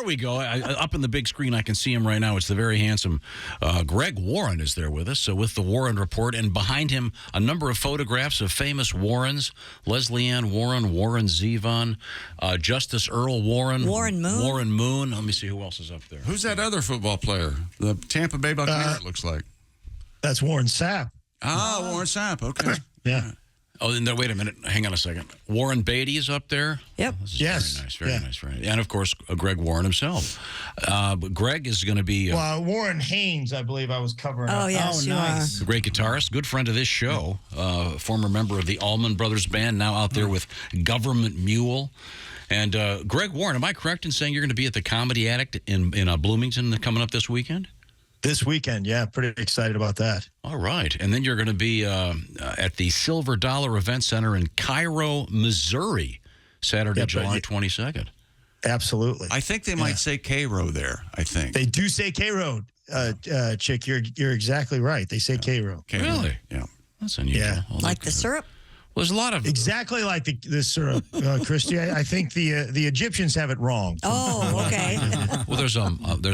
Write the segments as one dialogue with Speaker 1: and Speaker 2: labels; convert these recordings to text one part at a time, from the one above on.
Speaker 1: there we go. Up in the big screen, I can see him right now. It's the very handsome Greg Warren is there with us, with the Warren Report. And behind him, a number of photographs of famous Warrens. Leslie Ann Warren, Warren Zevon, Justice Earl Warren.
Speaker 2: Warren Moon.
Speaker 1: Warren Moon. Let me see who else is up there.
Speaker 3: Who's that other football player? The Tampa Bay Buccaneer, it looks like.
Speaker 4: That's Warren Sapp.
Speaker 3: Warren Sapp. Okay.
Speaker 4: Yeah.
Speaker 1: Oh, and wait a minute. Hang on a second. Warren Beatty is up there.
Speaker 2: Yep.
Speaker 1: This is
Speaker 4: Yes.
Speaker 1: Very nice. Very nice. Very nice. And, of course, Greg Warren himself. But Greg is going to be
Speaker 4: Warren Haynes, I believe I was covering.
Speaker 2: Oh,
Speaker 4: up.
Speaker 2: yes, you are.
Speaker 1: a great guitarist, good friend of this show, former member of the Allman Brothers Band, now out there with Government Mule. And Greg Warren, am I correct in saying you're going to be at the Comedy Addict in Bloomington coming up this weekend?
Speaker 4: This weekend, yeah. Pretty excited about that.
Speaker 1: All right. And then you're going to be at the Silver Dollar Event Center in Cairo, Missouri, Saturday, July 22nd.
Speaker 4: Absolutely.
Speaker 3: I think they might say Cairo there, I think.
Speaker 4: They do say K-Road, Chick. You're exactly right. They say K-Road.
Speaker 1: Really?
Speaker 3: Yeah.
Speaker 1: That's unusual.
Speaker 4: Yeah.
Speaker 1: Well,
Speaker 2: Like the syrup?
Speaker 1: Well, there's a lot of...
Speaker 4: Exactly like the syrup, Christy. I think the Egyptians have it wrong.
Speaker 2: Oh, okay.
Speaker 1: Well, there's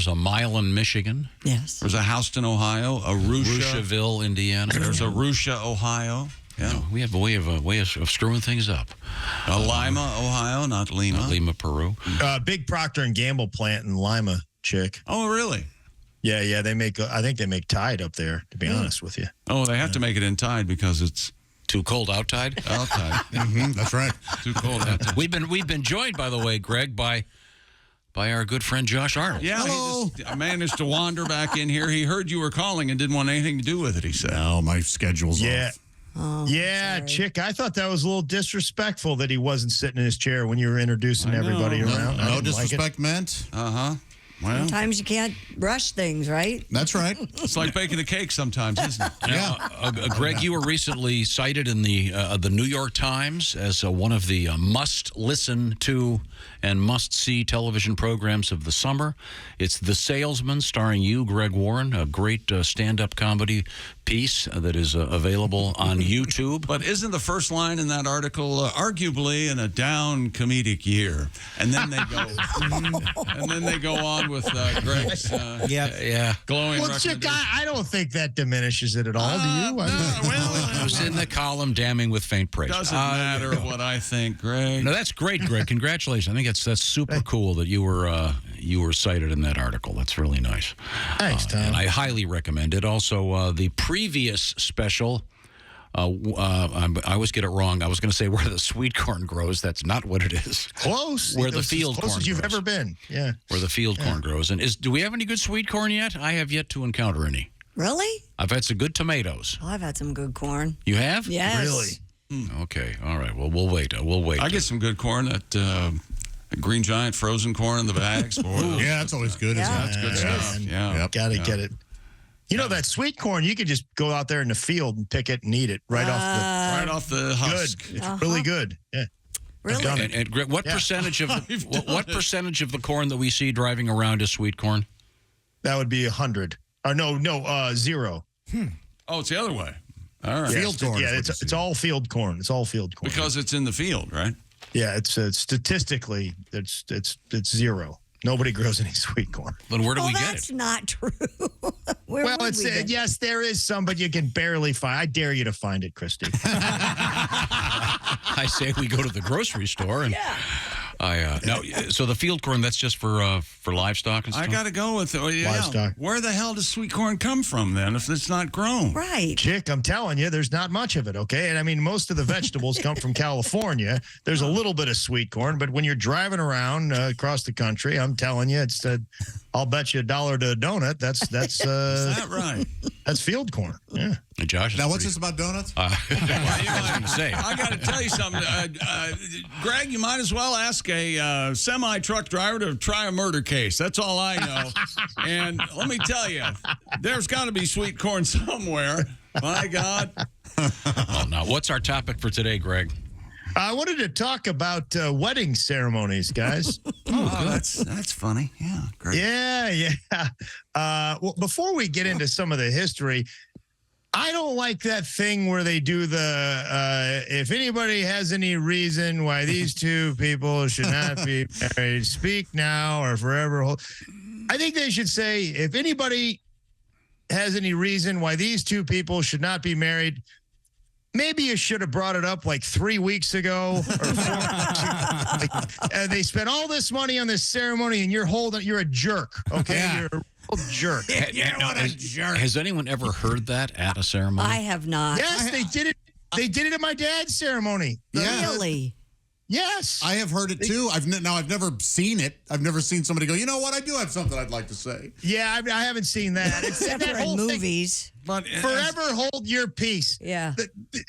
Speaker 1: a Milan, Michigan.
Speaker 2: Yes.
Speaker 3: There's a Houston, Ohio, a
Speaker 1: Rushville, Indiana.
Speaker 3: There's a Russia, Ohio. Yeah.
Speaker 1: No, we have a way of screwing things up.
Speaker 3: Lima, Ohio, not Lima.
Speaker 1: Lima, Peru.
Speaker 4: Big Procter and Gamble plant in Lima, Chick.
Speaker 3: Oh, really?
Speaker 4: Yeah. They make. I think they make Tide up there. To be honest with you.
Speaker 3: Oh, they have to make it in Tide because it's
Speaker 1: Too cold outside.
Speaker 3: outside.
Speaker 5: That's right.
Speaker 3: Too cold outside.
Speaker 1: We've been joined, by the way, Greg, by our good friend Josh Arnold.
Speaker 3: Yeah, he just managed to wander back in here. He heard you were calling and didn't want anything to do with it, he said.
Speaker 5: No, my schedule's off.
Speaker 2: Oh,
Speaker 4: Yeah,
Speaker 2: sorry.
Speaker 4: Chick, I thought that was a little disrespectful that he wasn't sitting in his chair when you were introducing
Speaker 3: I know.
Speaker 4: everybody
Speaker 3: No,
Speaker 4: around. I
Speaker 5: No
Speaker 4: didn't
Speaker 5: disrespect meant.
Speaker 3: Uh-huh. Well,
Speaker 2: Sometimes you can't rush things, right?
Speaker 5: That's right.
Speaker 3: it's like baking a cake sometimes, isn't it?
Speaker 1: Now, Greg, you were recently cited in the New York Times as one of the must-listen to and must-see television programs of the summer. It's The Salesman, starring you, Greg Warren, a great stand-up comedy piece that is available on YouTube.
Speaker 3: But isn't the first line in that article arguably in a down comedic year? And then they go on with Greg's glowing
Speaker 4: Well, Chick,
Speaker 3: recommendation.
Speaker 4: I don't think that diminishes it at all. Do you?
Speaker 1: I was in the column damning with faint praise.
Speaker 3: Doesn't matter what I think, Greg.
Speaker 1: No, that's great, Greg. Congratulations. I think that's super cool that you were cited in that article. That's really nice.
Speaker 4: Thanks, Tom.
Speaker 1: And I highly recommend it. Also, the previous special, I always get it wrong. I was going to say where the sweet corn grows. That's not what it is.
Speaker 4: Close.
Speaker 1: Where
Speaker 4: It
Speaker 1: the
Speaker 4: was
Speaker 1: field
Speaker 4: as close
Speaker 1: corn
Speaker 4: as you've
Speaker 1: grows.
Speaker 4: ever been. Yeah.
Speaker 1: Where the field corn grows. And do we have any good sweet corn yet? I have yet to encounter any.
Speaker 2: Really?
Speaker 1: I've had some good tomatoes.
Speaker 2: Oh, I've had some good corn.
Speaker 1: You have?
Speaker 2: Yes.
Speaker 4: Really?
Speaker 1: Okay. All right. Well, we'll wait. We'll wait.
Speaker 3: I get some good corn, that Green Giant frozen corn in the bags. Boy,
Speaker 5: Yeah, that's always good,
Speaker 2: Yeah.
Speaker 5: isn't it?
Speaker 3: good stuff. Yeah.
Speaker 5: Yep.
Speaker 4: Got to get it. You know, that sweet corn, you could just go out there in the field and pick it and eat it right off
Speaker 3: Right off the
Speaker 4: the
Speaker 3: husk.
Speaker 4: good. It's really good. Yeah.
Speaker 2: Really?
Speaker 4: done it.
Speaker 1: And Greg, what
Speaker 4: Yeah.
Speaker 1: percentage of what percentage of the corn that we see driving around is sweet corn?
Speaker 4: That would be 100. Or no, 0.
Speaker 3: Oh, it's the other way. All right.
Speaker 5: Field corn.
Speaker 4: Yeah,
Speaker 5: is what you
Speaker 4: it's
Speaker 5: see.
Speaker 4: all field corn. It's all field corn.
Speaker 3: Because it's in the field, right?
Speaker 4: Yeah, it's statistically it's 0. Nobody grows any sweet corn.
Speaker 1: Then where do
Speaker 2: Well,
Speaker 1: we get
Speaker 2: that's
Speaker 1: it?
Speaker 2: not true. Where
Speaker 4: Well,
Speaker 2: would
Speaker 4: it's
Speaker 2: we get it?
Speaker 4: yes, there is some, but you can barely find. I dare you to find it, Christy.
Speaker 1: I say we go to the grocery store and no. So the field corn, that's just for livestock and stuff.
Speaker 3: I got to go with
Speaker 4: Livestock.
Speaker 3: Where the hell does sweet corn come from then if it's not grown?
Speaker 2: Right.
Speaker 4: Chick, I'm telling you, there's not much of it, okay? And I mean, most of the vegetables come from California. There's a little bit of sweet corn, but when you're driving around across the country, I'm telling you, it's I'll bet you $1 to a donut. That's
Speaker 3: Is that right?
Speaker 4: that's field corn. Yeah.
Speaker 1: And Josh, is
Speaker 5: Now, what's
Speaker 1: pretty-
Speaker 5: this about donuts?
Speaker 1: I was going to say.
Speaker 3: I got to tell you something. Greg, you might as well ask a semi-truck driver to try a murder case. That's all I know. And let me tell you, there's got to be sweet corn somewhere. My God.
Speaker 1: Oh, now, what's our topic for today, Greg?
Speaker 4: I wanted to talk about wedding ceremonies, guys.
Speaker 3: That's funny. Yeah, great.
Speaker 4: Yeah. Well, before we get into some of the history, I don't like that thing where they do the if anybody has any reason why these two people should not be married, speak now or forever hold. I think they should say, if anybody has any reason why these two people should not be married, maybe you should have brought it up like 3 weeks ago. Or 4 weeks ago. They spent all this money on this ceremony, and you're a jerk. Okay,
Speaker 5: Yeah.
Speaker 4: you're a real jerk.
Speaker 1: Has anyone ever heard that at a ceremony?
Speaker 2: I have not.
Speaker 4: Yes, they did it. They did it at my dad's ceremony.
Speaker 5: Yeah.
Speaker 2: Really?
Speaker 4: Yes.
Speaker 5: I have heard it too. I've never seen it. I've never seen somebody go, you know what? I do have something I'd like to say.
Speaker 4: Yeah, I haven't seen that. It's
Speaker 2: Except
Speaker 4: that
Speaker 2: for in
Speaker 4: whole thing.
Speaker 2: movies.
Speaker 3: But
Speaker 4: Forever hold your peace.
Speaker 2: Yeah.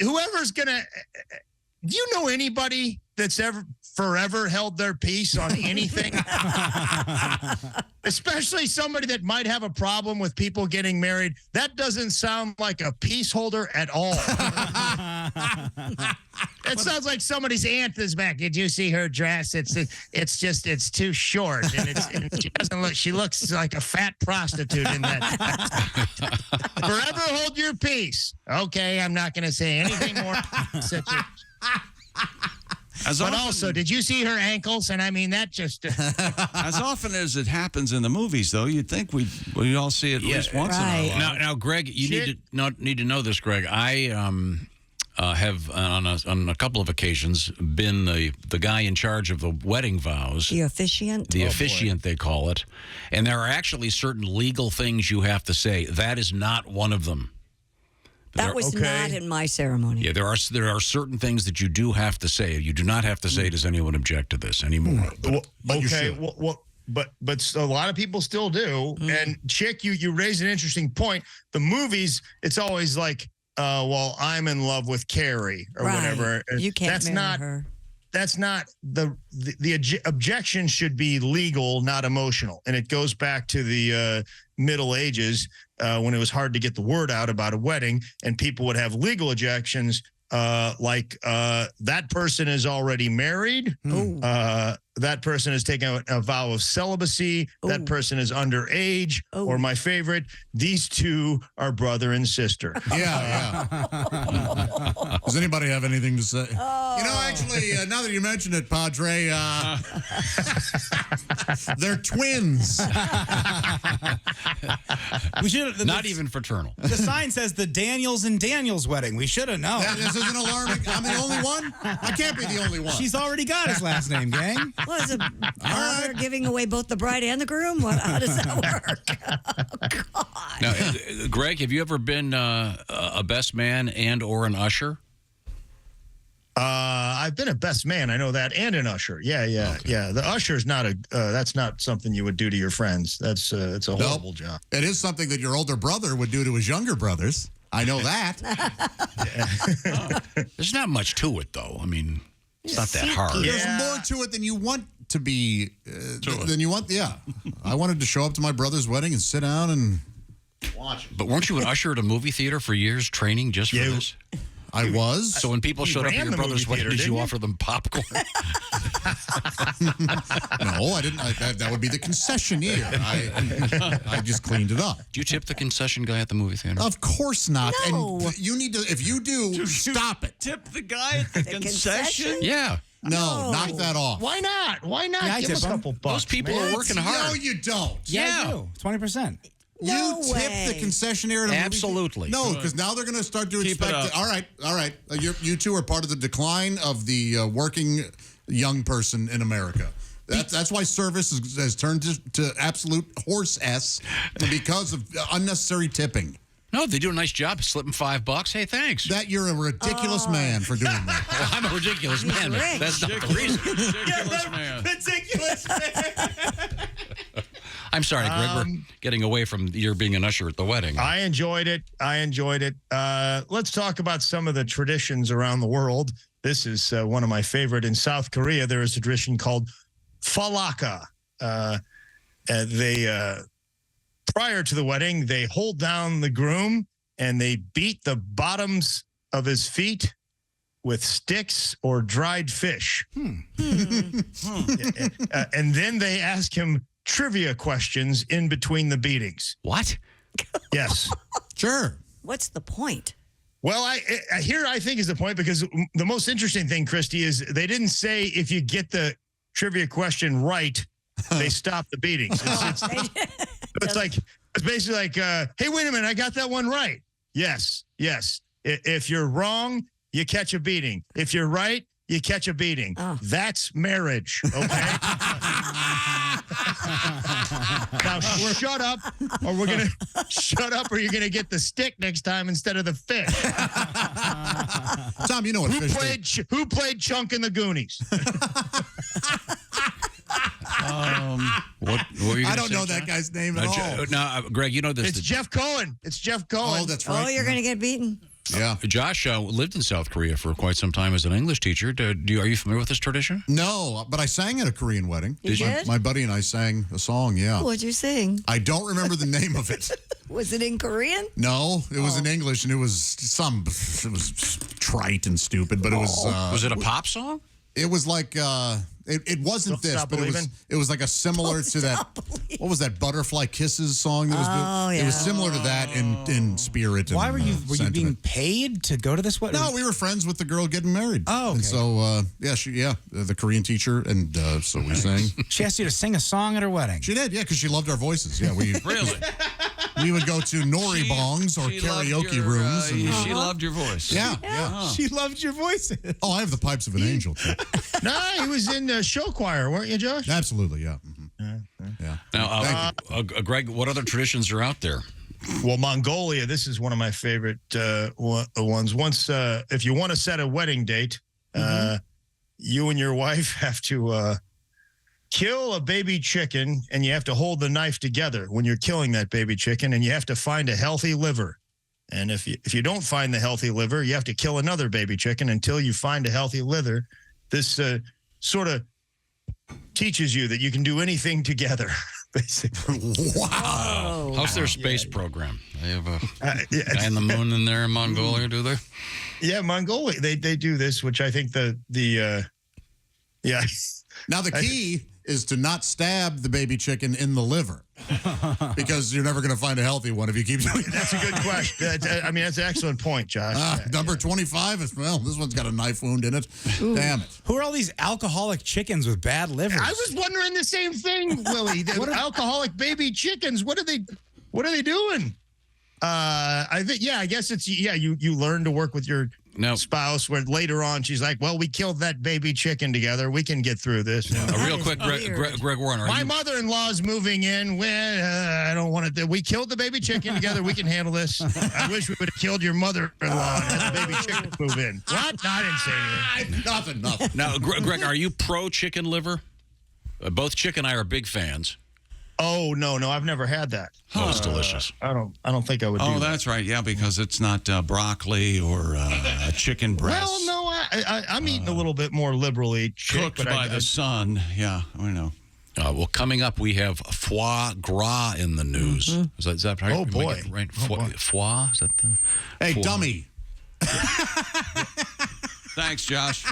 Speaker 4: Whoever's gonna. Do you know anybody that's ever forever held their peace on anything? Especially somebody that might have a problem with people getting married. That doesn't sound like a peace holder at all. It sounds like somebody's aunt is back. Did you see her dress? It's too short, and she doesn't look. She looks like a fat prostitute in that. Forever hold your peace. Okay, I'm not going to say anything more. But also, did you see her ankles? And I mean, that just.
Speaker 3: As often as it happens in the movies, though, you'd think we all see it at least once in
Speaker 2: right.
Speaker 3: a while.
Speaker 1: Now, Greg, you need to know this, Greg. I have on a couple of occasions been the guy in charge of the wedding vows.
Speaker 2: The officiant?
Speaker 1: The officiant, they call it. And there are actually certain legal things you have to say. That is not one of them.
Speaker 2: That was not in my ceremony.
Speaker 1: Yeah, there are certain things that you do have to say. You do not have to say, does anyone object to this anymore?
Speaker 4: But you should. But a lot of people still do. And Chick, you raised an interesting point. The movies, it's always like, well, I'm in love with Carrie or whatever.
Speaker 2: You can't marry her.
Speaker 4: That's not the objection should be legal, not emotional. And it goes back to the Middle Ages when it was hard to get the word out about a wedding, and people would have legal objections like that person is already married. That person has taken a vow of celibacy. That person is underage. Or my favorite, these two are brother and sister.
Speaker 5: Yeah. Does anybody have anything to say? You know, actually, now that you mention it, Padre, they're twins.
Speaker 6: We should
Speaker 1: Not even fraternal.
Speaker 6: The sign says the Daniels and Daniels wedding. We should have known.
Speaker 5: This isn't alarming. I'm the only one? I can't be the only one.
Speaker 6: She's already got his last name, gang.
Speaker 2: Was it father giving away both the bride and the groom? How does that work? Oh, God.
Speaker 1: Now, Greg, have you ever been a best man and or an usher?
Speaker 4: I've been a best man, I know that, and an usher. Yeah. The usher is not that's not something you would do to your friends. It's a horrible job.
Speaker 5: It is something that your older brother would do to his younger brothers. I know that.
Speaker 1: There's not much to it, though. I mean, it's not that hard.
Speaker 5: There's more to it than you want to be. Than you want. Yeah. I wanted to show up to my brother's wedding and sit down and watch it.
Speaker 1: But weren't you an usher at a movie theater for years, training just for this?
Speaker 5: I was.
Speaker 1: So when people showed up at your brother's wedding, did you offer them popcorn?
Speaker 5: No, I didn't. That would be the concessionaire. I just cleaned it up.
Speaker 1: Do you tip the concession guy at the movie theater?
Speaker 5: Of course not.
Speaker 2: No.
Speaker 5: And you need to. If you do, stop it.
Speaker 3: Tip the guy at the concession?
Speaker 1: Yeah.
Speaker 5: No, knock that off.
Speaker 4: Why not? Why not?
Speaker 6: Yeah, I
Speaker 4: Give us a
Speaker 6: tip 'em.
Speaker 4: couple bucks.
Speaker 1: Those people
Speaker 4: man.
Speaker 1: are working hard.
Speaker 5: No, you don't.
Speaker 6: Yeah, I do. 20%.
Speaker 2: No
Speaker 5: you tip
Speaker 2: way.
Speaker 5: the concessionaire at a movie
Speaker 1: Absolutely.
Speaker 5: theater? No, because now they're going to start to
Speaker 3: Keep it
Speaker 5: expect.
Speaker 3: up.
Speaker 5: All right. You two are part of the decline of the working young person in America. That's why service has turned to absolute horse s because of unnecessary tipping.
Speaker 1: No, they do a nice job. Slip them $5. Hey, thanks.
Speaker 5: That you're a ridiculous man for doing that.
Speaker 1: Well, I'm a ridiculous man. But
Speaker 2: rich.
Speaker 1: that's not the reason.
Speaker 3: Ridiculous man.
Speaker 6: Ridiculous.
Speaker 1: I'm sorry, Greg. We're getting away from your being an usher at the wedding.
Speaker 4: I enjoyed it. Let's talk about some of the traditions around the world. This is one of my favorite. In South Korea, there is a tradition called falaka. Prior to the wedding, they hold down the groom and they beat the bottoms of his feet with sticks or dried fish. And then they ask him trivia questions in between the beatings.
Speaker 1: What?
Speaker 4: Yes.
Speaker 5: Sure.
Speaker 2: What's the point?
Speaker 4: Well, here I think is the point, because the most interesting thing, Christy, is they didn't say if you get the trivia question right, they stop the beatings. It's basically like, hey, wait a minute, I got that one right. Yes. If you're wrong, you catch a beating. If you're right, you catch a beating.
Speaker 2: Oh.
Speaker 4: That's marriage, okay? Now shut up, or we're gonna shut up, or you're gonna get the stick next time instead of the fish.
Speaker 5: Tom, you know what fish do.
Speaker 4: Who played Chunk in the Goonies?
Speaker 1: What were you
Speaker 5: I
Speaker 1: gonna
Speaker 5: don't
Speaker 1: say,
Speaker 5: know
Speaker 1: John?
Speaker 5: that guy's name at all.
Speaker 1: No, Greg, you know this.
Speaker 4: It's Jeff Cohen. It's Jeff Cohen.
Speaker 5: Oh, that's right.
Speaker 2: Oh, you're going to get beaten.
Speaker 5: Yeah.
Speaker 1: Josh lived in South Korea for quite some time as an English teacher. Are you familiar with this tradition?
Speaker 5: No, but I sang at a Korean wedding.
Speaker 2: You did?
Speaker 5: My buddy and I sang a song, yeah.
Speaker 2: What'd you sing?
Speaker 5: I don't remember the name of it.
Speaker 2: Was it in Korean?
Speaker 5: No, it was in English, and it was trite and stupid, but it was...
Speaker 1: Was it a pop song?
Speaker 5: It was like... It wasn't
Speaker 4: Don't
Speaker 5: this,
Speaker 4: Stop
Speaker 5: but
Speaker 4: Believing?
Speaker 5: it was like a similar to that... What was that, Butterfly Kisses song? That was It was
Speaker 2: yeah.
Speaker 5: similar to that in spirit and
Speaker 6: Why were you
Speaker 5: sentiment.
Speaker 6: being paid to go to this wedding?
Speaker 5: No, we were friends with the girl getting married.
Speaker 6: Oh, okay.
Speaker 5: And so, the Korean teacher, and so we sang.
Speaker 6: She asked you to sing a song at her wedding.
Speaker 5: She did, yeah, because she loved our voices. Yeah, we
Speaker 1: Really?
Speaker 5: we would go to nori bongs or
Speaker 1: She loved
Speaker 5: karaoke
Speaker 1: your,
Speaker 5: rooms. And,
Speaker 1: She loved your voice.
Speaker 5: yeah.
Speaker 6: She loved your voices.
Speaker 5: Oh, I have the pipes of an angel, too.
Speaker 4: No, he was in show choir, weren't you, Josh?
Speaker 5: Absolutely, yeah. Yeah.
Speaker 1: Now, Greg, what other traditions are out there?
Speaker 4: Well, Mongolia, this is one of my favorite ones. Once, if you want to set a wedding date, you and your wife have to kill a baby chicken, and you have to hold the knife together when you're killing that baby chicken, and you have to find a healthy liver. And if you don't find the healthy liver, you have to kill another baby chicken until you find a healthy liver. This sort of teaches you that you can do anything together, basically.
Speaker 5: Wow.
Speaker 1: How's their space program? They have a
Speaker 4: Yeah,
Speaker 1: guy in the moon in there in Mongolia, do they?
Speaker 4: yeah, Mongolia, they do this, which I think yeah.
Speaker 5: Now, the key is to not stab the baby chicken in the liver, because you're never going to find a healthy one if you keep doing that.
Speaker 4: That's a good question. That's an excellent point, Josh.
Speaker 5: Number 25 is, well, this one's got a knife wound in it. Damn it.
Speaker 6: Who are all these alcoholic chickens with bad livers?
Speaker 4: I was wondering the same thing, Willie. The alcoholic baby chickens. What are they doing? I think, I guess it's, you learn to work with your spouse, where later on she's like, well, we killed that baby chicken together. We can get through this.
Speaker 1: Real quick, Greg Warren,
Speaker 4: My mother-in-law's moving in. Well, I don't want to. We killed the baby chicken together. We can handle this. I wish we would have killed your mother-in-law and had the baby chicken move in. What? No, I didn't say anything.
Speaker 5: Nothing.
Speaker 1: Now, Greg, are you pro chicken liver? Both Chick and I are big fans.
Speaker 4: Oh, no, I've never had that.
Speaker 1: Oh, it's delicious.
Speaker 4: I don't think I would do that.
Speaker 3: Oh, that's right. Yeah, because it's not broccoli or chicken breast.
Speaker 4: Well, no, I'm eating a little bit more liberally.
Speaker 3: Cooked by the sun. Yeah, I know.
Speaker 1: Well, coming up, we have foie gras in the news. Is that right?
Speaker 4: Oh,
Speaker 1: Am I
Speaker 4: boy.
Speaker 1: getting it right? Foie? Is that the...
Speaker 5: Hey,
Speaker 1: foie.
Speaker 5: dummy.
Speaker 3: Thanks, Josh.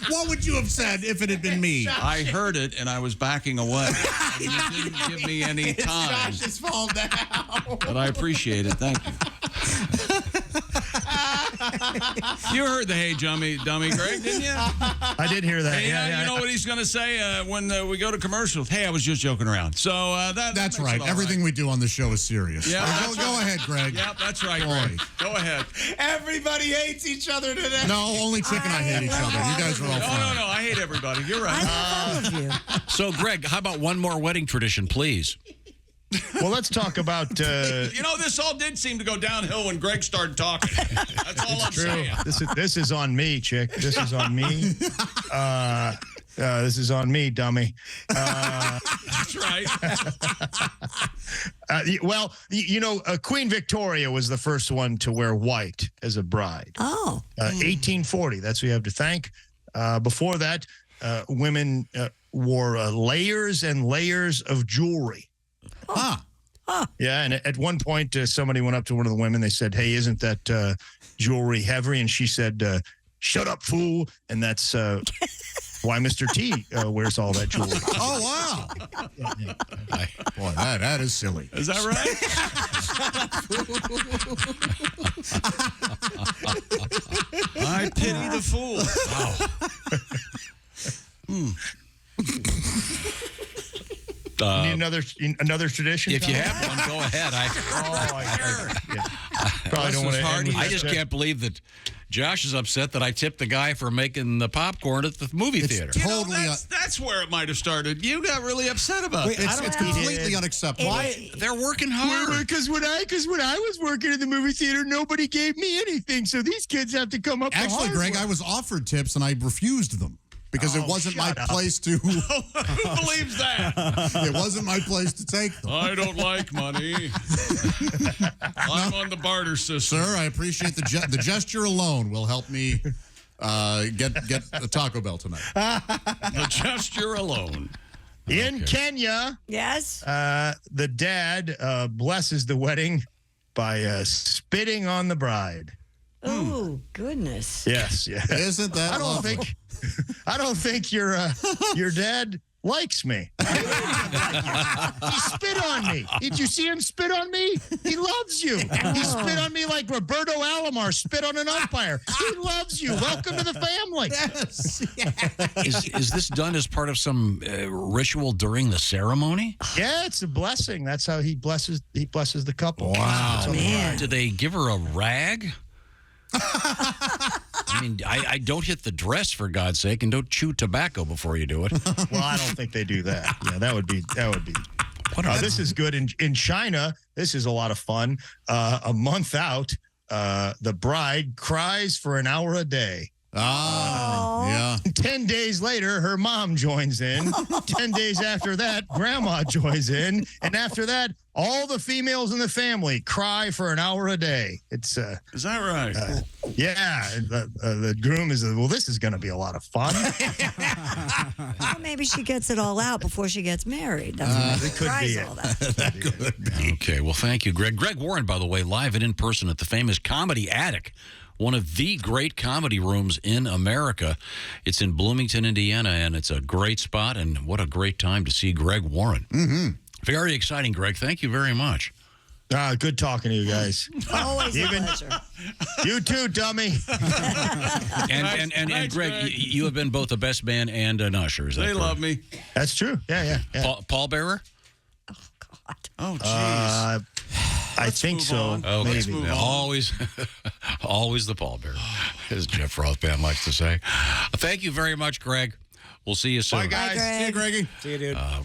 Speaker 5: What would you have said if it had been me?
Speaker 3: I heard it and I was backing away. You didn't give me any time.
Speaker 5: Josh's fault now.
Speaker 3: But I appreciate it. Thank you. You heard the hey dummy, Greg, didn't you?
Speaker 4: I did hear that.
Speaker 3: Hey,
Speaker 4: Yeah.
Speaker 3: you know what he's going to say when we go to commercials? Hey, I was just joking around. So that
Speaker 5: That's
Speaker 3: makes
Speaker 5: right.
Speaker 3: it all
Speaker 5: Everything we do on the show is serious.
Speaker 3: Yeah,
Speaker 5: Go,
Speaker 3: that's
Speaker 5: go
Speaker 3: right.
Speaker 5: ahead, Greg.
Speaker 3: Yep, that's right,
Speaker 5: Boy.
Speaker 3: Greg. Go ahead.
Speaker 6: Everybody hates each other today.
Speaker 5: No, only Chick and I hate each other. You guys are all fine.
Speaker 3: No, I hate everybody. You're
Speaker 2: I
Speaker 3: right.
Speaker 2: love all of you.
Speaker 1: So, Greg, how about one more wedding tradition, please?
Speaker 4: Well, let's talk about.
Speaker 3: You know, this all did seem to go downhill when Greg started talking. That's all I'm saying.
Speaker 4: This is on me, Chick. This is on me. This is on me, dummy.
Speaker 3: That's right.
Speaker 4: Well, Queen Victoria was the first one to wear white as a bride.
Speaker 2: Oh.
Speaker 4: 1840. That's who you have to thank. Before that, women wore layers and layers of jewelry. Yeah, and at one point, somebody went up to one of the women. They said, "Hey, isn't that jewelry heavy?" And she said, "Shut up, fool!" And that's why Mr. T wears all that jewelry.
Speaker 5: Oh, wow. Boy, that is silly.
Speaker 3: Is that right? I pity the fool.
Speaker 4: Need another tradition?
Speaker 1: If you
Speaker 4: Tom?
Speaker 1: have one, go ahead.
Speaker 4: Probably don't want to.
Speaker 1: I just can't believe that Josh is upset that I tipped the guy for making the popcorn at the movie theater.
Speaker 3: You know,
Speaker 5: Totally.
Speaker 3: that's where it might have started. You got really upset about
Speaker 6: Wait,
Speaker 3: it.
Speaker 5: It's completely unacceptable.
Speaker 1: They're working hard.
Speaker 4: Because when I was working in the movie theater, nobody gave me anything. So these kids have to come up.
Speaker 5: Actually, Greg, I was offered tips and I refused them because it wasn't my place to.
Speaker 3: Who believes that?
Speaker 5: It wasn't my place to take them.
Speaker 3: I don't like money. I'm on the barter system.
Speaker 5: Sir, I appreciate the gesture alone will help me get a Taco Bell tonight.
Speaker 3: The gesture alone.
Speaker 4: In Kenya,
Speaker 2: Yes.
Speaker 4: the dad blesses the wedding by spitting on the bride.
Speaker 2: Oh, goodness.
Speaker 4: Yes, yeah.
Speaker 5: Isn't that lovely?
Speaker 4: I don't think your dad likes me. He spit on me. Did you see him spit on me? He loves you. He spit on me like Roberto Alomar spit on an umpire. He loves you. Welcome to the family.
Speaker 1: Is this done as part of some ritual during the ceremony?
Speaker 4: Yeah, it's a blessing. That's how he blesses the couple.
Speaker 1: Wow.
Speaker 2: Man.
Speaker 1: Did they give her a rag? I mean, I don't hit the dress for God's sake, and don't chew tobacco before you do it.
Speaker 4: Well, I don't think they do that. Yeah, that would be. This is good in China. This is a lot of fun. A month out, the bride cries for an hour a day.
Speaker 5: Yeah.
Speaker 4: 10 days later, her mom joins in. 10 days after that, grandma joins in. And after that, all the females in the family cry for an hour a day. It's,
Speaker 3: Is that right?
Speaker 4: yeah, the groom is, well, this is going to be a lot of fun.
Speaker 2: Well, maybe she gets it all out before she gets married. That's
Speaker 4: it could be
Speaker 2: all that.
Speaker 1: Okay, well, thank you, Greg. Greg Warren, by the way, live and in person at the famous Comedy Attic, one of the great comedy rooms in America. It's in Bloomington, Indiana, and it's a great spot, and what a great time to see Greg Warren. Mm-hmm. Very exciting, Greg. Thank you very much.
Speaker 4: Good talking to you guys.
Speaker 2: Always a pleasure.
Speaker 4: You too, dummy.
Speaker 1: And
Speaker 3: Thanks,
Speaker 1: Greg,
Speaker 3: Greg.
Speaker 1: you have been both a best man and an usher. Is that
Speaker 3: They
Speaker 1: correct?
Speaker 3: love me.
Speaker 4: That's true. Yeah.
Speaker 1: Pallbearer?
Speaker 3: Oh, jeez.
Speaker 4: I think
Speaker 3: move
Speaker 4: so.
Speaker 3: on.
Speaker 1: Okay.
Speaker 3: Let's move on.
Speaker 1: Always the pallbearer, as Jeff Rothband likes to say. Thank you very much, Greg. We'll see you soon.
Speaker 4: Bye, guys.
Speaker 2: Bye, Greg.
Speaker 5: See you, Greggy.
Speaker 6: See you, dude.